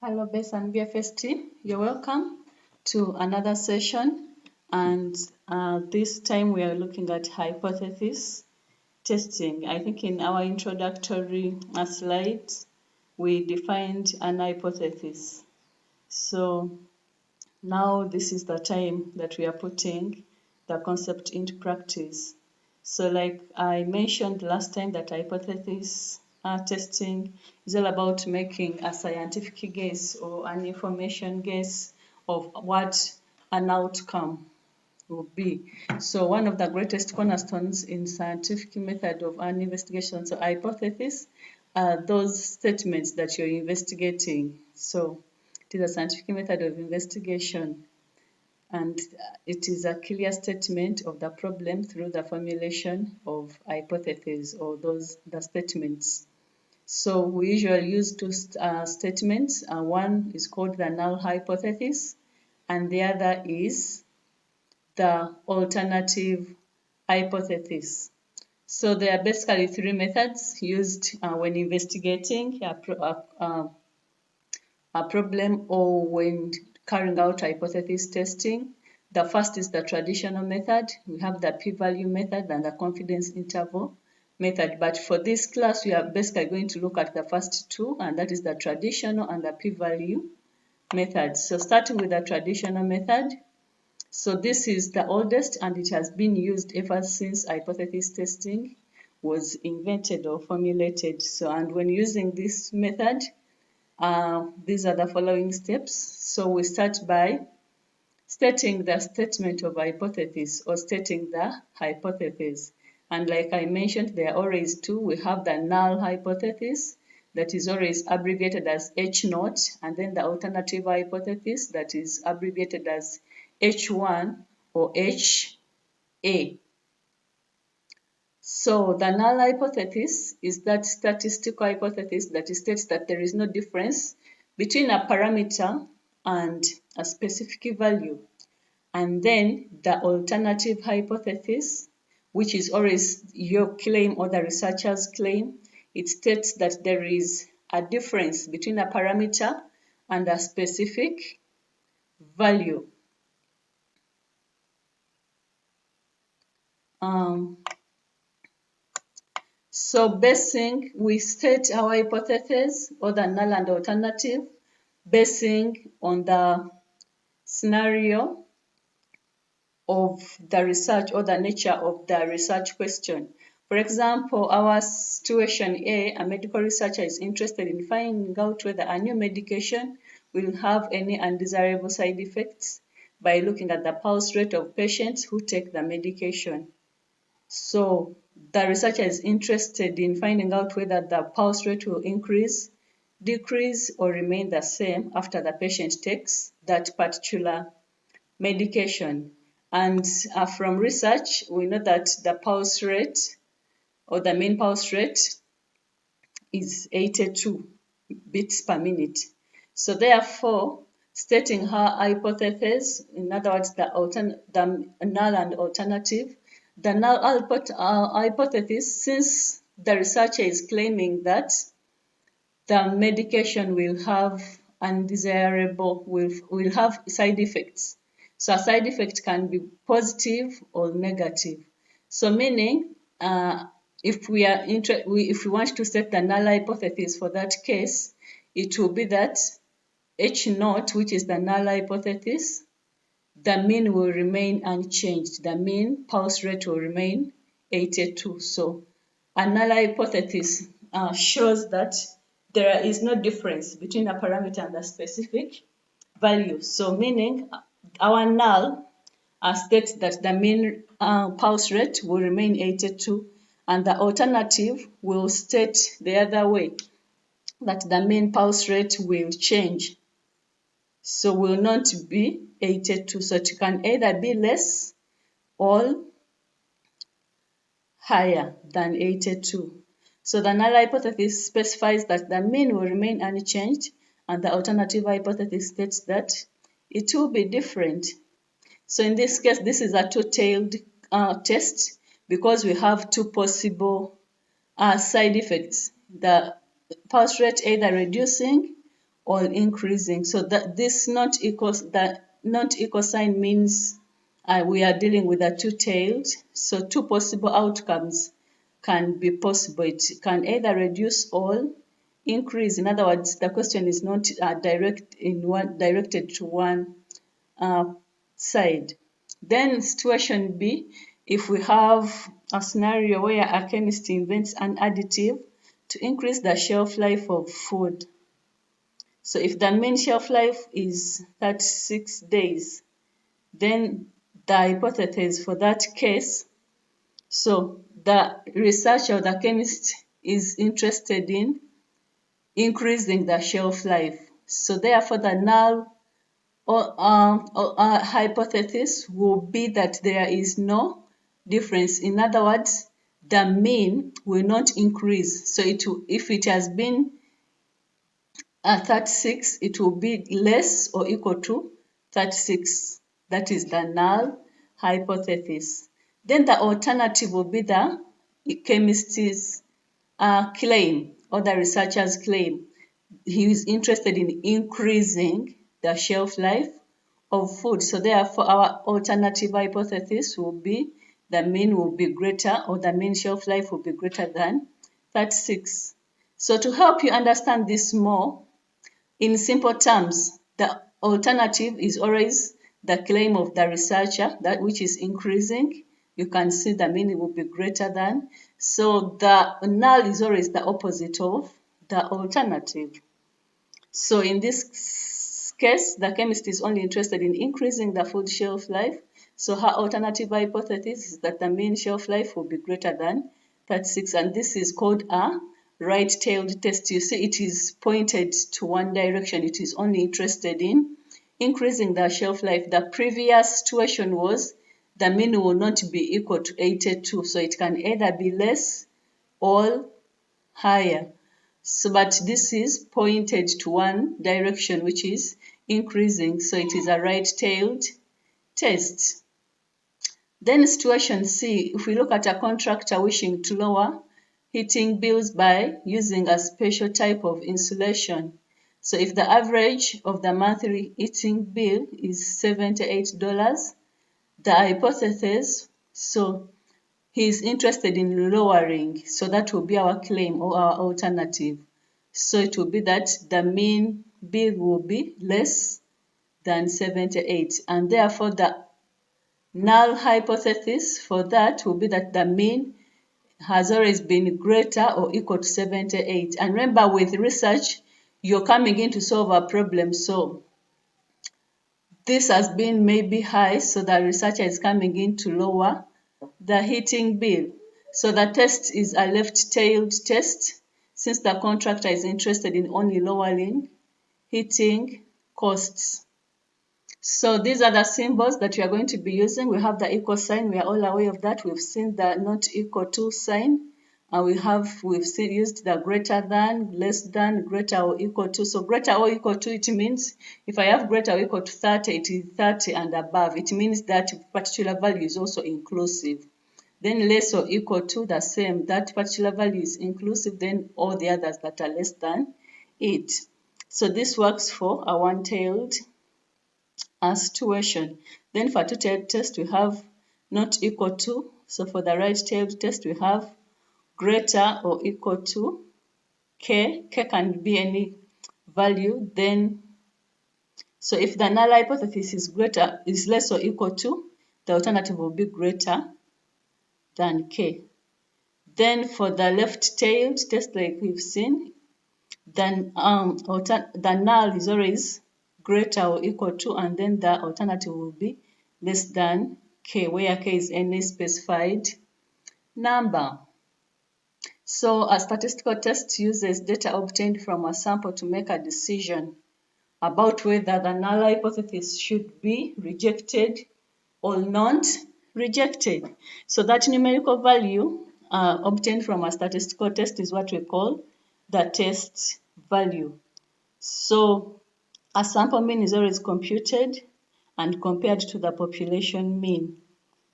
Hello, Bess and BFST. You're welcome to another session. And this time we are looking at hypothesis testing. I think in our introductory slides, we defined an hypothesis. So now this is the time that we are putting the concept into practice. So like I mentioned last time, that hypothesis testing is all about making a scientific guess or an information guess of what an outcome will be. So one of the greatest cornerstones in scientific method of an investigation, so hypothesis, are those statements that you're investigating. So it is a scientific method of investigation, and it is a clear statement of the problem through the formulation of hypotheses or the statements. So we usually use two statements. One is called the null hypothesis, and the other is the alternative hypothesis. So there are basically three methods used when investigating a problem or when carrying out hypothesis testing. The first is the traditional method. We have the p-value method and the confidence interval method. But for this class, we are basically going to look at the first two, and that is the traditional and the p-value method. So starting with the traditional method, so this is the oldest and it has been used ever since hypothesis testing was invented or formulated. So, and when using this method, these are the following steps. So we start by stating the statement of hypothesis or stating the hypothesis. And like I mentioned, there are always two. We have the null hypothesis that is always abbreviated as H naught, and then the alternative hypothesis that is abbreviated as H1 or HA. So the null hypothesis is that statistical hypothesis that states that there is no difference between a parameter and a specific value. And then the alternative hypothesis, which is always your claim or the researcher's claim, it states that there is a difference between a parameter and a specific value. So we state our hypothesis or the null and alternative basing on the scenario of the research or the nature of the research question. For example, our situation A, a medical researcher is interested in finding out whether a new medication will have any undesirable side effects by looking at the pulse rate of patients who take the medication. So the researcher is interested in finding out whether the pulse rate will increase, decrease, or remain the same after the patient takes that particular medication. And from research, we know that the pulse rate or the mean pulse rate is 82 beats per minute. So therefore, stating her hypothesis, in other words, the null and alternative, the null hypothesis, since the researcher is claiming that the medication will have undesirable, will have side effects. So a side effect can be positive or negative. So meaning, if we want to set the null hypothesis for that case, it will be that H naught, which is the null hypothesis, the mean will remain unchanged. The mean pulse rate will remain 82. So a null hypothesis shows that there is no difference between a parameter and a specific value. So meaning our null states that the mean pulse rate will remain 82, and the alternative will state the other way, that the mean pulse rate will change. So will not be 82. So it can either be less or higher than 82. So the null hypothesis specifies that the mean will remain unchanged, and the alternative hypothesis states that it will be different. So in this case, this is a two-tailed test because we have two possible side effects. The pulse rate either reducing all increasing. So that this not equal sign means we are dealing with a two-tailed. So two possible outcomes can be possible. It can either reduce all, increase. In other words, the question is not directed to one uh, side. Then situation B, if we have a scenario where a chemist invents an additive to increase the shelf life of food. So if the mean shelf life is 36 days, then the hypothesis for that case, so the researcher or the chemist is interested in increasing the shelf life. So therefore the null hypothesis will be that there is no difference. In other words, the mean will not increase. So if it has been 36, it will be less or equal to 36. That is the null hypothesis. Then the alternative will be the chemist's claim or the researcher's claim. He is interested in increasing the shelf life of food. So therefore, our alternative hypothesis will be the mean will be greater, or the mean shelf life will be greater than 36. So to help you understand this more, in simple terms, the alternative is always the claim of the researcher, that which is increasing. You can see the mean will be greater than. So the null is always the opposite of the alternative. So in this case, the chemist is only interested in increasing the food shelf life. So her alternative hypothesis is that the mean shelf life will be greater than 36, and this is called a right-tailed test. You see, it is pointed to one direction. It is only interested in increasing the shelf life. The previous situation was the mean will not be equal to 82, so it can either be less or higher. So, but this is pointed to one direction, which is increasing. So it is a right-tailed test. Then situation C, if we look at a contractor wishing to lower heating bills by using a special type of insulation. So if the average of the monthly heating bill is $78, the hypothesis, so he is interested in lowering, so that will be our claim or our alternative. So it will be that the mean bill will be less than 78, and therefore the null hypothesis for that will be that the mean has always been greater or equal to 78. And remember, with research, you're coming in to solve a problem, so this has been maybe high, so the researcher is coming in to lower the heating bill. So the test is a left-tailed test, since the contractor is interested in only lowering heating costs. So these are the symbols that we are going to be using. We have the equal sign. We are all aware of that. We've seen the not equal to sign. And we've used the greater than, less than, greater or equal to. So greater or equal to, it means if I have greater or equal to 30, it is 30 and above. It means that particular value is also inclusive. Then less or equal to, the same. That particular value is inclusive, then all the others that are less than it. So this works for a one-tailed situation. Then for two-tailed test, we have not equal to. So for the right-tailed test, we have greater or equal to k. K can be any value. Then, so if the null hypothesis is less or equal to, the alternative will be greater than k. Then for the left-tailed test, like we've seen, then the null is always greater or equal to, and then the alternative will be less than k, where k is any specified number. So a statistical test uses data obtained from a sample to make a decision about whether the null hypothesis should be rejected or not rejected. So that numerical value obtained from a statistical test is what we call the test value. So a sample mean is always computed and compared to the population mean.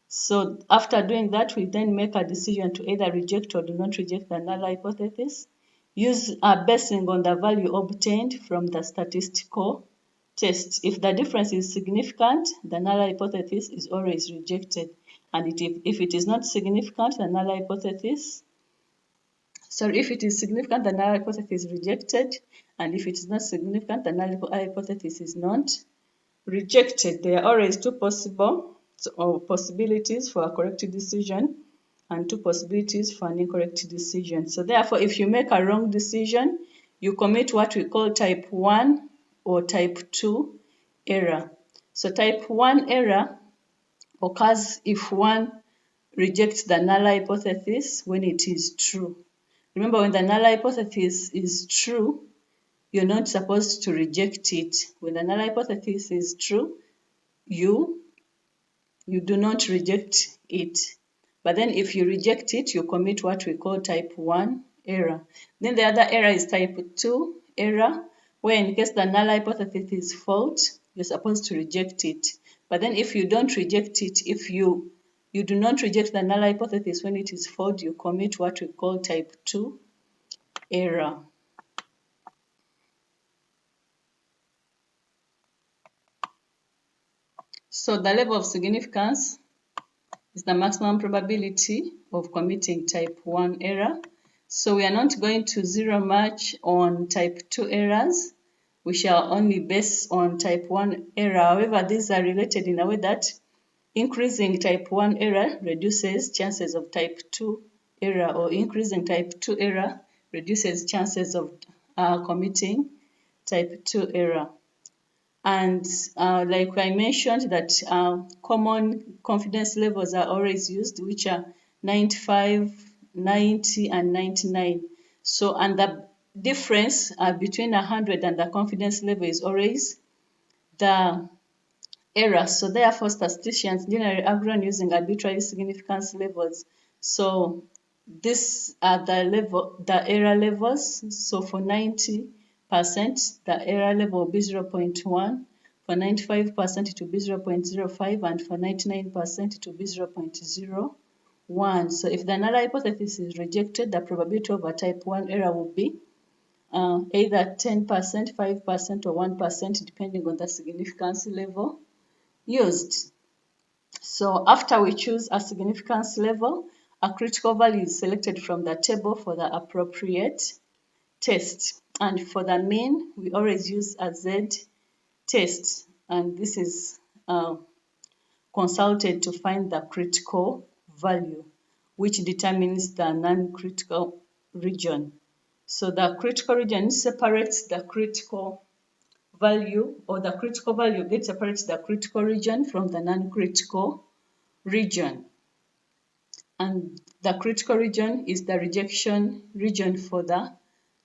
So after doing that, we then make a decision to either reject or do not reject the null hypothesis. Use a basing on the value obtained from the statistical test. If the difference is significant, the null hypothesis is always rejected. And if it is not significant, the null hypothesis, if it is significant, the null hypothesis is rejected. And if it is not significant, the null hypothesis is not rejected. There are always two possibilities for a correct decision and two possibilities for an incorrect decision. So therefore, if you make a wrong decision, you commit what we call type 1 or type 2 error. So type 1 error occurs if one rejects the null hypothesis when it is true. Remember, when the null hypothesis is true, you're not supposed to reject it. When the null hypothesis is true, you do not reject it. But then if you reject it, you commit what we call type 1 error. Then the other error is type 2 error, where in case the null hypothesis is false, you're supposed to reject it. But then if you don't reject it, if you do not reject the null hypothesis when it is false, you commit what we call type 2 error. So the level of significance is the maximum probability of committing type 1 error. So we are not going to zero match on type 2 errors. We shall only base on type 1 error. However, these are related in a way that increasing type 1 error reduces chances of type 2 error, or increasing type 2 error reduces chances of committing type 2 error. And like I mentioned, that common confidence levels are always used, which are 95, 90, and 99. So, and the difference between 100 and the confidence level is always the error. So therefore, statisticians generally agree on using arbitrary significance levels. So these are the error levels. So for 90%, the error level will be 0.1. For 95%, it will be 0.05, and for 99%, it will be 0.01. So if the null hypothesis is rejected, the probability of a type 1 error will be either 10%, 5%, or 1%, depending on the significance level used. So after we choose a significance level, a critical value is selected from the table for the appropriate test. And for the mean, we always use a z-test, and this is consulted to find the critical value, which determines the non-critical region. So the critical region separates the critical value, or the critical value separates the critical region from the non-critical region. And the critical region is the rejection region for the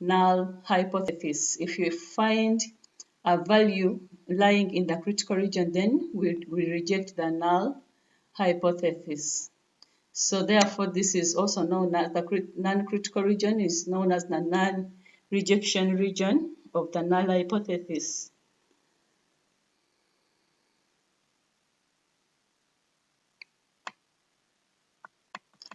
null hypothesis. If you find a value lying in the critical region, then we reject the null hypothesis. So therefore, this is also known as the non-critical region, is known as the non-rejection region of the null hypothesis.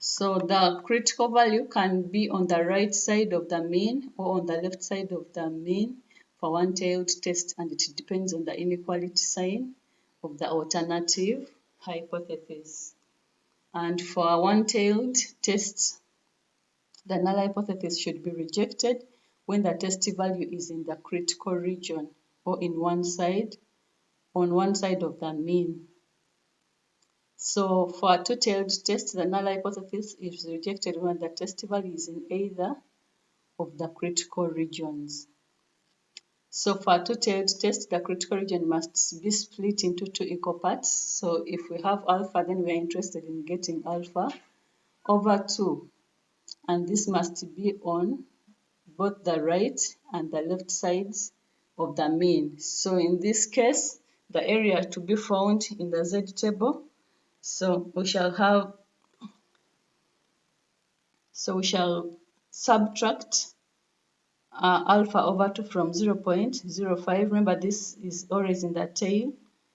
So the critical value can be on the right side of the mean or on the left side of the mean for one-tailed test, and it depends on the inequality sign of the alternative hypothesis. And for a one-tailed test, the null hypothesis should be rejected when the test value is in the critical region or on one side of the mean. So for a two-tailed test, the null hypothesis is rejected when the test value is in either of the critical regions. So for a two-tailed test, the critical region must be split into two equal parts. So if we have alpha, then we are interested in getting alpha over 2. And this must be on both the right and the left sides of the mean. So in this case, the area to be found in the Z table, so we shall subtract alpha over 2 from 0.05. Remember, this is always in the tail,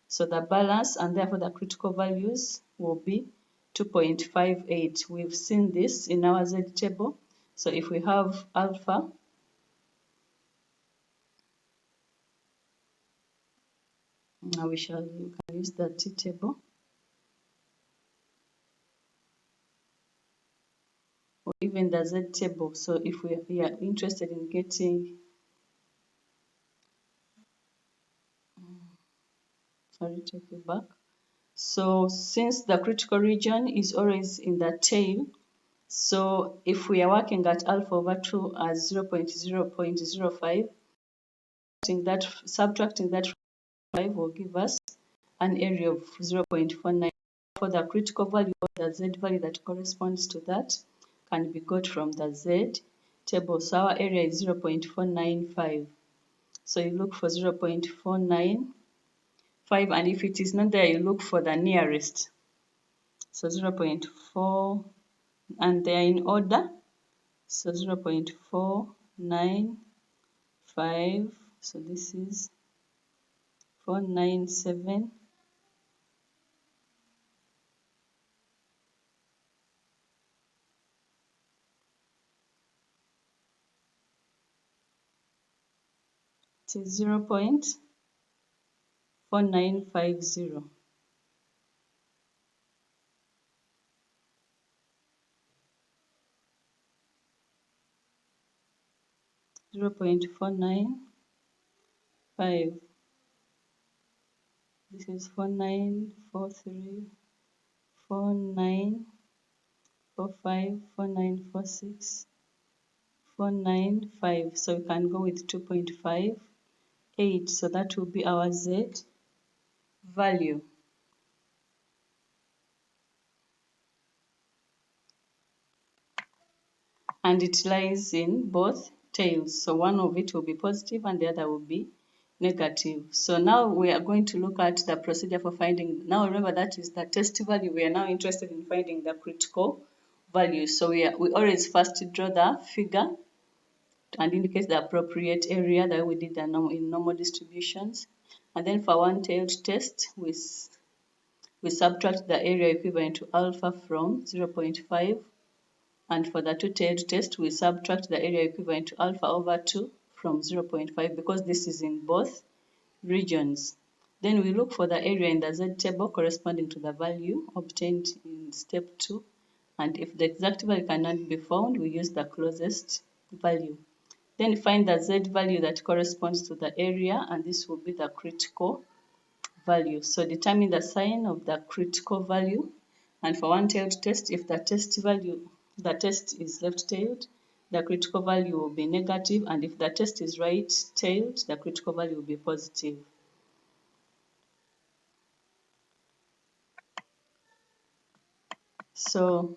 so the balance, and therefore the critical values will be 2.58. We've seen this in our Z table. So if we have alpha Now we can use the T table, or even the Z table. So if we are interested in getting, sorry, take it back. So since the critical region is always in the tail, so if we are working at alpha over 2 as 0.0.05, subtracting that 5 will give us an area of 0.49. For the critical value, the Z value that corresponds to that can be got from the Z table. So our area is 0.495. So you look for 0.495, and if it is not there, you look for the nearest. So 0.4, and they are in order. So 0.495, so this is 497. It is 0.4950. 0.495. This is 4943, 4945, 4946, 495. So we can go with 2.58. So that will be our Z value. And it lies in both tails. So one of it will be positive and the other will be negative. So now we are going to look at the procedure for finding. Now remember, that is the test value. We are now interested in finding the critical value. So we always first draw the figure and indicate the appropriate area that we did in normal distributions. And then for one-tailed test, we subtract the area equivalent to alpha from 0.5. And for the two-tailed test, we subtract the area equivalent to alpha over 2 from 0.5, because this is in both regions. Then we look for the area in the Z table corresponding to the value obtained in step 2. And if the exact value cannot be found, we use the closest value. Then find the Z value that corresponds to the area, and this will be the critical value. So determine the sign of the critical value. And for one-tailed test, if the test is left-tailed, the critical value will be negative, and if the test is right-tailed, the critical value will be positive. So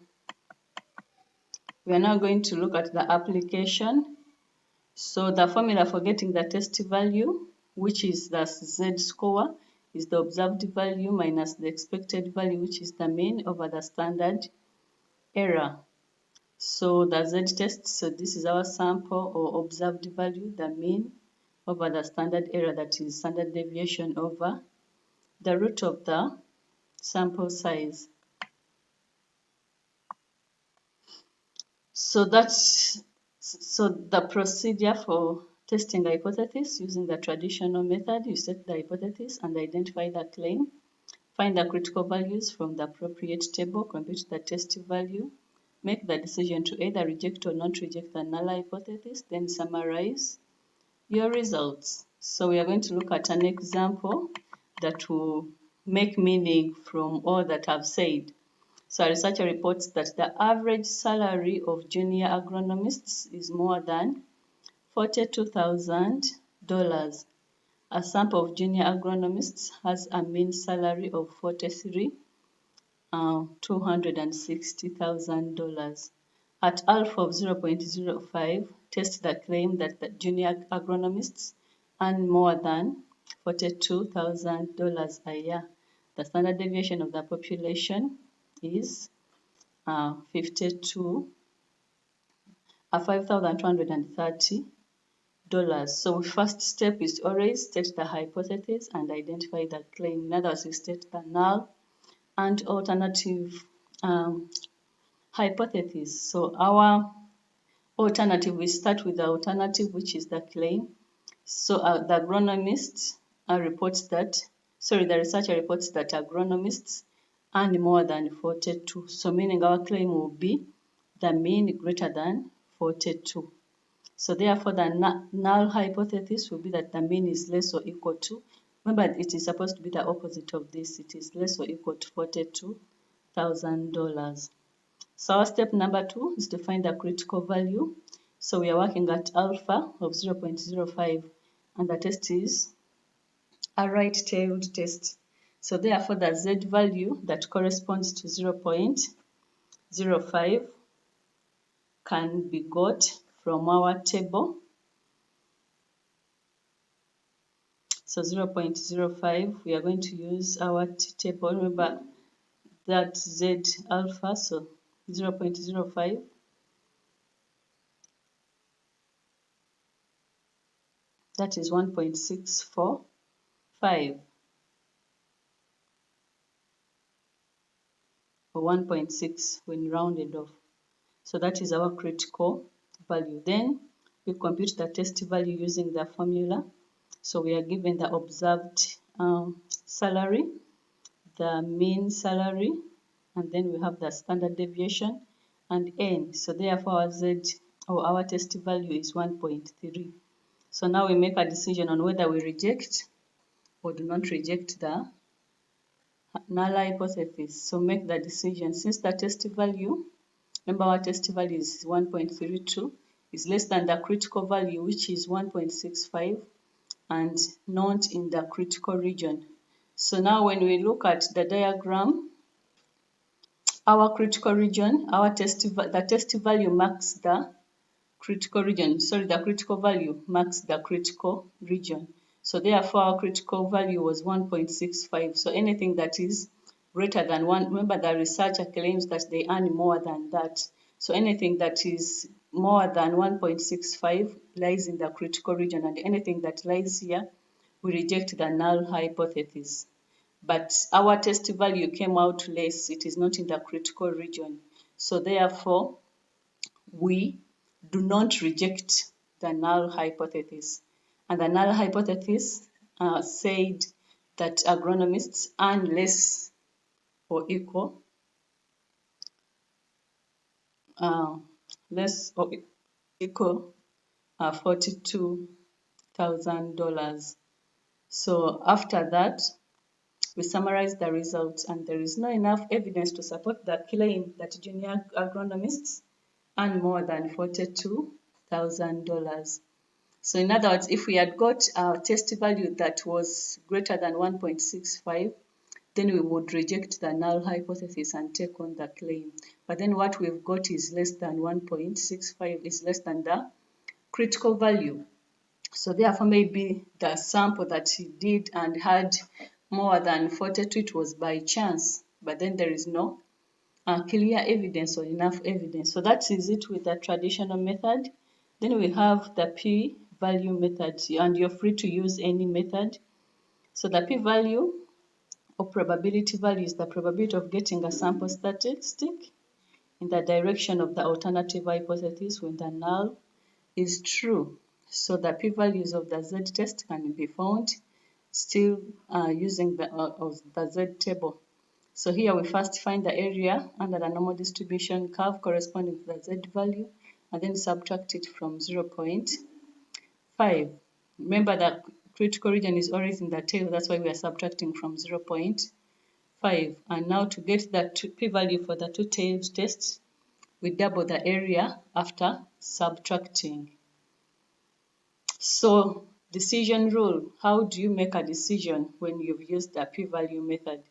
we are now going to look at the application. So the formula for getting the test value, which is the Z score, is the observed value minus the expected value, which is the mean, over the standard error. So the Z test, so this is our sample or observed value, the mean, over the standard error, that is standard deviation, over the root of the sample size. So the procedure for testing the hypothesis using the traditional method: you set the hypothesis and identify the claim, find the critical values from the appropriate table, compute the test value, make the decision to either reject or not reject the null hypothesis, then summarize your results. So we are going to look at an example that will make meaning from all that I've said. So a researcher reports that the average salary of junior agronomists is more than $42,000. A sample of junior agronomists has a mean salary of $260,000. At alpha of 0.05, test the claim that the junior agronomists earn more than $42,000 a year. The standard deviation of the population is 5,230 So first step is always state the hypothesis and identify the claim. In other words, we state the null and alternative hypothesis. So our alternative, we start with the alternative, which is the claim. So the agronomist reports that the researcher reports that agronomists earn more than 42. So meaning our claim will be the mean greater than 42. So therefore, the null hypothesis will be that the mean is less or equal to, remember it is supposed to be the opposite of this, it is less or equal to $42,000. So our step number 2 is to find the critical value. So we are working at alpha of 0.05 and the test is a right-tailed test. So therefore the Z value that corresponds to 0.05 can be got from our table. So 0.05, we are going to use our table. Remember that Z alpha, so 0.05. That is 1.645 or 1.6 when rounded off. So that is our critical value. Then we compute the test value using the formula. So we are given the observed salary, the mean salary, and then we have the standard deviation and n. So therefore our z or our test value is 1.3. So now we make a decision on whether we reject or do not reject the null hypothesis. So make the decision. Since the test value, remember our test value is 1.32, is less than the critical value, which is 1.65, and not in the critical region. So now when we look at the diagram, our critical region, the test value marks the critical region. The critical value marks the critical region. So therefore our critical value was 1.65. So anything that is greater than 1, remember the researcher claims that they earn more than that. So anything that is more than 1.65 lies in the critical region, and anything that lies here, we reject the null hypothesis. But our test value came out less, it is not in the critical region. So therefore, we do not reject the null hypothesis. And the null hypothesis said that agronomists earn less or equal, $42,000. So after that, we summarize the results, and there is not enough evidence to support the claim that junior agronomists earn more than $42,000. So in other words, if we had got a test value that was greater than 1.65, then we would reject the null hypothesis and take on the claim. But then what we've got is less than 1.65, is less than the critical value. So therefore maybe the sample that he did and had more than 42, it was by chance, but then there is no clear evidence or enough evidence. So that is it with the traditional method. Then we have the p-value method, and you're free to use any method. So the p-value or probability value is the probability of getting a sample statistic in the direction of the alternative hypothesis when the null is true. So the p-values of the z-test can be found still using the z-table. So here we first find the area under the normal distribution curve corresponding to the z value, and then subtract it from 0.5. Remember that critical region is always in the tail, that's why we are subtracting from 0.5. And now to get the p-value for the two-tailed test, we double the area after subtracting. So decision rule, how do you make a decision when you've used the p-value method?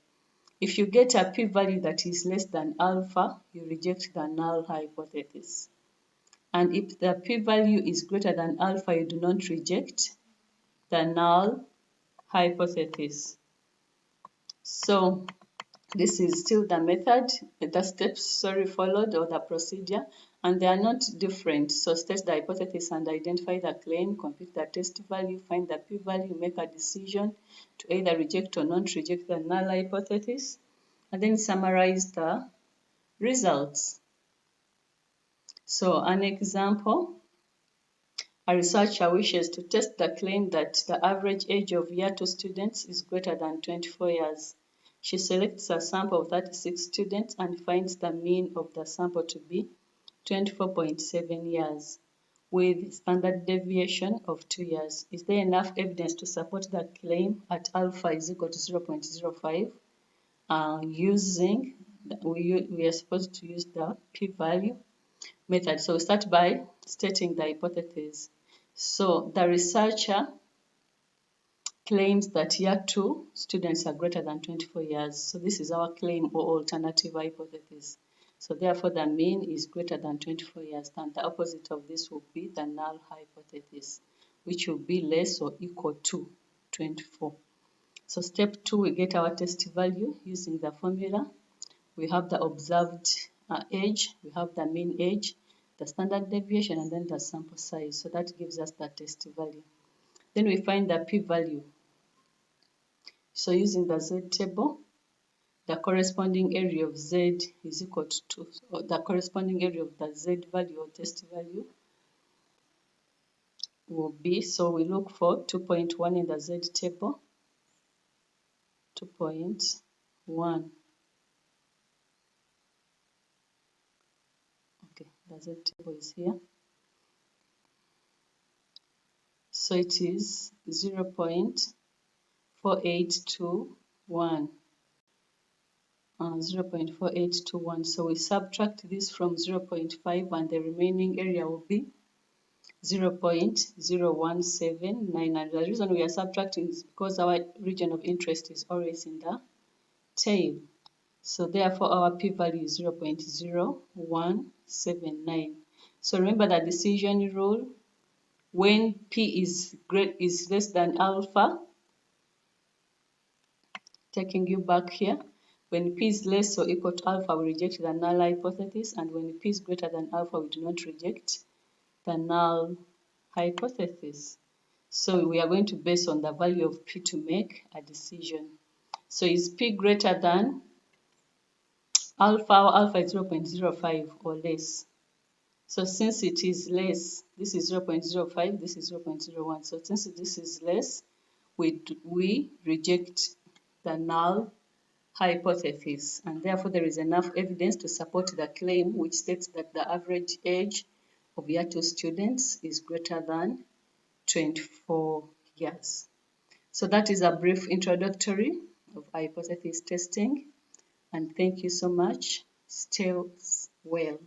If you get a p-value that is less than alpha, you reject the null hypothesis. And if the p-value is greater than alpha, you do not reject the null hypothesis. So this is still the method, the steps followed, or the procedure, and they are not different. So state the hypothesis and identify the claim, compute the test value, find the p-value, make a decision to either reject or not reject the null hypothesis, and then summarize the results. So an example, A researcher wishes to test the claim that the average age of Year 2 students is greater than 24 years. She selects a sample of 36 students and finds the mean of the sample to be 24.7 years, with standard deviation of 2 years. Is there enough evidence to support the claim at alpha is equal to 0.05? We are supposed to use the p-value method. So we start by stating the hypothesis. So the researcher claims that Year 2 students are greater than 24 years. So this is our claim or alternative hypothesis. So therefore the mean is greater than 24 years, and the opposite of this will be the null hypothesis, which will be less or equal to 24. So step 2, we get our test value using the formula. We have the observed age, we have the mean age, the standard deviation, and then the sample size. So that gives us the test value. Then we find the p-value. So using the Z table, the corresponding area of Z is equal to, or the corresponding area of the Z value or test value will be, so we look for 2.1 in the Z table, 2.1. Okay, the Z table is here. So it is 0.4821. 0.4821. So we subtract this from 0.5 and the remaining area will be 0.0179. The reason we are subtracting is because our region of interest is always in the tail. So therefore our p-value is 0.0179. So remember the decision rule. When p is less than alpha, taking you back here, when p is less or equal to alpha, we reject the null hypothesis, and when p is greater than alpha, we do not reject the null hypothesis. So we are going to base on the value of p to make a decision. So is p greater than alpha, or alpha is 0.05 or less? So since it is less, this is 0.05, this is 0.01. So since this is less, we reject the null hypothesis, and therefore there is enough evidence to support the claim which states that the average age of Year 2 students is greater than 24 years. So that is a brief introductory of hypothesis testing, and thank you so much. Stay well.